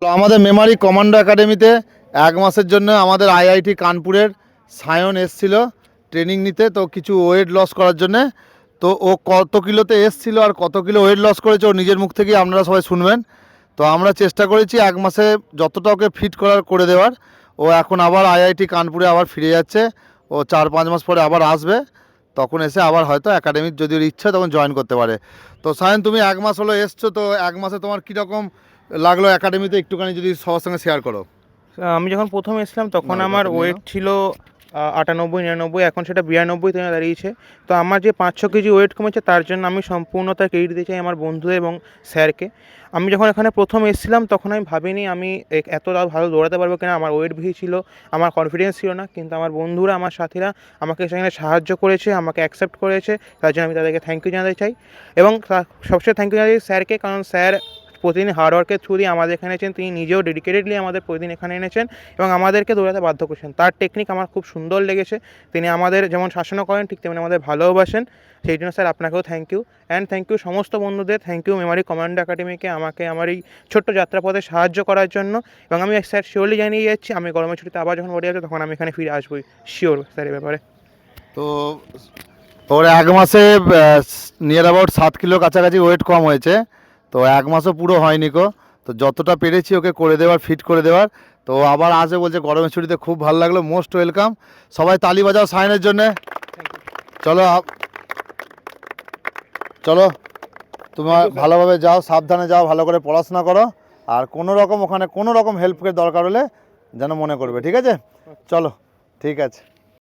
তো আমাদের মেমারি কমান্ডো একাডেমিতে 1 মাসের জন্য আমাদের আইআইটি কানপুরের সায়ন এসছিল ট্রেনিং নিতে, তো কিছু ওয়েট লস করার জন্যে। তো ও কত কিলোতে এসছিল আর কত কিলো ওয়েট লস করেছে ও নিজের মুখ থেকেই আপনারা সবাই শুনবেন। তো আমরা চেষ্টা করেছি 1 মাসে যতটা ওকে ফিট করে দেওয়ার। ও এখন আবার আইআইটি কানপুরে আবার ফিরে যাচ্ছে। ও 4-5 মাস পরে আবার আসবে, তখন এসে আবার হয়তো একাডেমির যদি ওর ইচ্ছা তখন জয়েন করতে পারে। তো সায়ন, তুমি 1 মাস হলো এসছো, তো 1 মাসে তোমার কীরকম লাগলো একাডেমিতে, একটুখানি যদি সবার সঙ্গে শেয়ার করো। আমি যখন প্রথম এসেছিলাম তখন না, আমার এটা নিয়ে ওয়েট নাও। ছিল 98-99, এখন সেটা 92-তে দাঁড়িয়েছে। তো আমার যে 5-6 কেজি ওয়েট কমেছে তার জন্য আমি সম্পূর্ণ তার ক্রেডিট দিতে চাই আমার বন্ধুদের এবং স্যারকে। আমি যখন এখানে প্রথম এসেছিলাম তখন আমি ভাবিনি আমি এতটা ভালো দৌড়াতে পারবো কিনা। আমার ওয়েট বেশি ছিল, আমার কনফিডেন্স ছিল না, কিন্তু আমার বন্ধুরা, আমার সাথীরা আমাকে সেখানে সাহায্য করেছে, আমাকে অ্যাকসেপ্ট করেছে। তার জন্য আমি তাদেরকে থ্যাংক ইউ জানাতে চাই। এবং সবচেয়ে থ্যাংক ইউ জানাই স্যারকে, কারণ স্যার প্রতিদিন হার্ডওয়ার্কের থ্রু দিয়ে আমাদের এখানে এনেছেন। তিনি নিজেও ডেডিকেটেডলি আমাদের প্রতিদিন এখানে এনেছেন এবং আমাদেরকে দৌড়াতে বাধ্য করছেন। তার টেকনিক আমার খুব সুন্দর লেগেছে। তিনি আমাদের যেমন শাসনও করেন ঠিক তেমনি আমাদের ভালোবাসেন। সেই জন্য স্যার আপনাকেও thank you. And thank you সমস্ত বন্ধুদের, থ্যাংক ইউ মেমারি কমান্ডো একাডেমিকে আমাকে আমার এই ছোট্ট যাত্রাপথে সাহায্য করার জন্য। এবং আমি স্যার শিওরলি জানিয়ে যাচ্ছি, আমি গরমের ছুটিতে আবার যখন বাড়ি আসবো তখন আমি এখানে ফিরে আসবোই, শিওর স্যারের ব্যাপারে। তো ওর 1 মাসে নিয়ার অ্যাবাউট 7 কিলো কাছাকাছি ওয়েট কম হয়েছে। তো 1 মাসও পুরো হয়নি কো। তো যতটা পেরেছি ওকে করে দেওয়ার, ফিট করে দেওয়ার। তো ও আবার আসবে বলছে গরমের ছুটিতে, খুব ভালো লাগলো, মোস্ট ওয়েলকাম। সবাই তালি বাজাও সাইনের জন্যে। চলো চলো, তোমার থ্যাংক ইউ স্যার। ভালোভাবে যাও, সাবধানে যাও, ভালো করে পড়াশোনা করো। আর কোনো রকম ওখানে কোনো রকম হেল্পের দরকার হলে যেন মনে করবে, ঠিক আছে? চলো, ঠিক আছে।